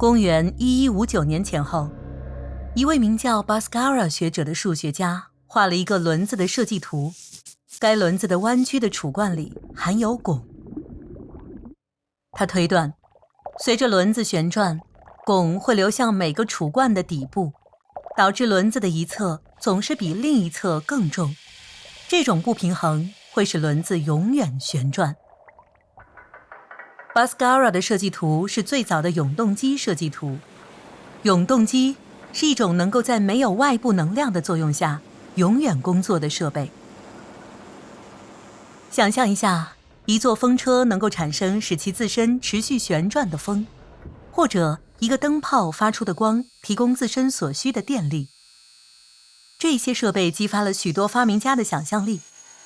公元1159年前后，一位名叫 Bhaskara 学者的数学家画了一个轮子的设计图，该轮子的弯曲的杵冠里含有汞。他推断，随着轮子旋转，汞会流向每个杵冠的底部，导致轮子的一侧总是比另一侧更重。这种不平衡会使轮子永远旋转。Bhaskara 的设计图是最早的永动机设计图。永动机是一种能够在没有外部能量的作用下永远工作的设备。想象一下，一座风车能够产生使其自身持续旋转的风，或者一个灯泡发出的光提供自身所需的电力。这些设备激发了许多发明家的想象力，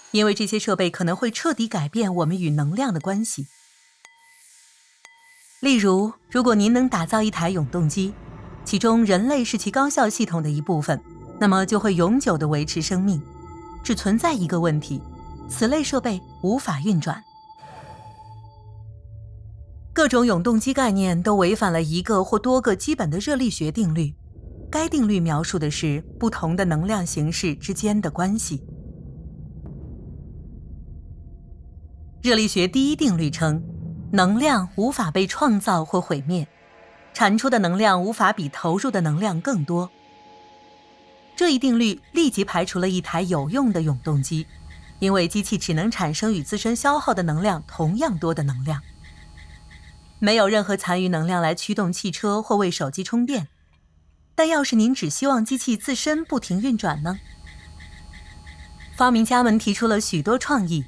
因为这些设备可能会彻底改变我们与能量的关系。例如，如果您能打造一台永动机，其中人类是其高效系统的一部分，那么就会永久地维持生命。只存在一个问题，此类设备无法运转。各种永动机概念都违反了一个或多个基本的热力学定律。该定律描述的是不同的能量形式之间的关系。热力学第一定律称，能量无法被创造或毁灭，产出的能量无法比投入的能量更多。这一定律立即排除了一台有用的永动机，因为机器只能产生与自身消耗的能量同样多的能量。没有任何残余能量来驱动汽车或为手机充电。但要是您只希望机器自身不停运转呢？发明家们提出了许多创意，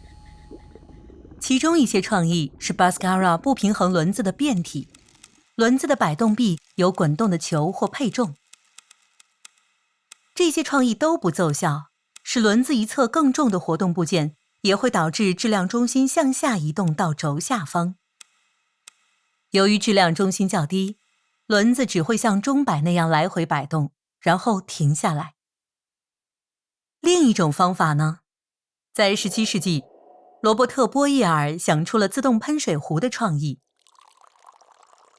其中一些创意是 Bhaskara 不平衡轮子的变体，轮子的摆动臂有滚动的球或配重。这些创意都不奏效，使轮子一侧更重的活动部件也会导致质量中心向下移动到轴下方。由于质量中心较低，轮子只会像钟摆那样来回摆动，然后停下来。另一种方法呢？在17世纪，罗伯特·波义尔想出了自动喷水壶的创意。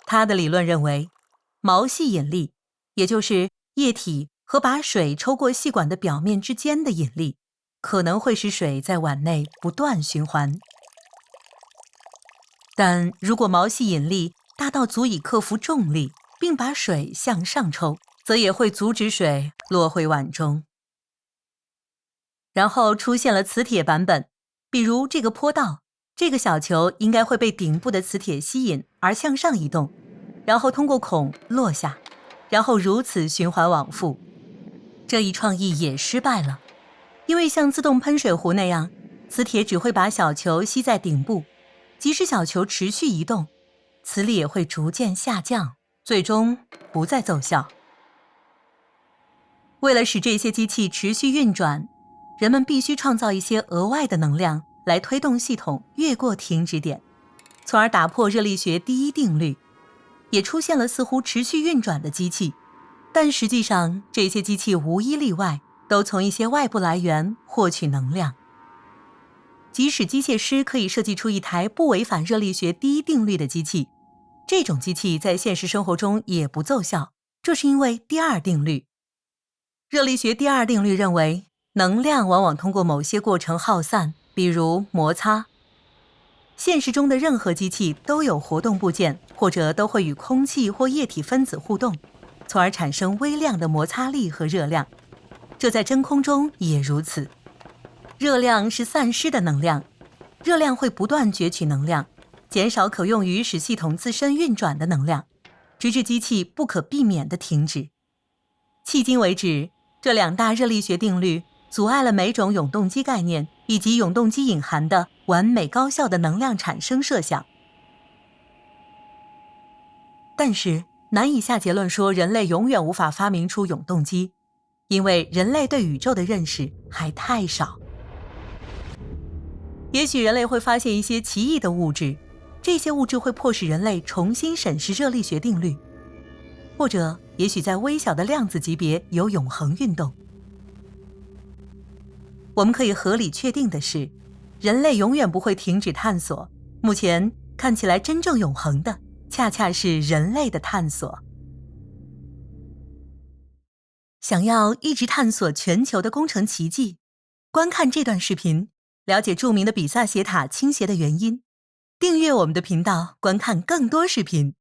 他的理论认为，毛细引力，也就是液体和把水抽过细管的表面之间的引力，可能会使水在碗内不断循环。但如果毛细引力大到足以克服重力，并把水向上抽，则也会阻止水落回碗中。然后出现了磁铁版本，比如这个坡道，这个小球应该会被顶部的磁铁吸引而向上移动，然后通过孔落下，然后如此循环往复。这一创意也失败了，因为像自动喷水壶那样，磁铁只会把小球吸在顶部，即使小球持续移动，磁力也会逐渐下降，最终不再奏效。为了使这些机器持续运转，人们必须创造一些额外的能量来推动系统越过停止点，从而打破热力学第一定律。也出现了似乎持续运转的机器，但实际上这些机器无一例外都从一些外部来源获取能量。即使机械师可以设计出一台不违反热力学第一定律的机器，这种机器在现实生活中也不奏效，这是因为第二定律。热力学第二定律认为，能量往往通过某些过程耗散，比如摩擦。现实中的任何机器都有活动部件，或者都会与空气或液体分子互动，从而产生微量的摩擦力和热量。这在真空中也如此。热量是散失的能量，热量会不断攫取能量，减少可用于使系统自身运转的能量，直至机器不可避免地停止。迄今为止，这两大热力学定律阻碍了每种永动机概念以及永动机隐含的完美高效的能量产生设想。但是，难以下结论说人类永远无法发明出永动机，因为人类对宇宙的认识还太少。也许人类会发现一些奇异的物质，这些物质会迫使人类重新审视热力学定律，或者也许在微小的量子级别有永恒运动。我们可以合理确定的是，人类永远不会停止探索。目前看起来真正永恒的，恰恰是人类的探索。想要一直探索全球的工程奇迹，观看这段视频，了解著名的比萨斜塔倾斜的原因。订阅我们的频道，观看更多视频。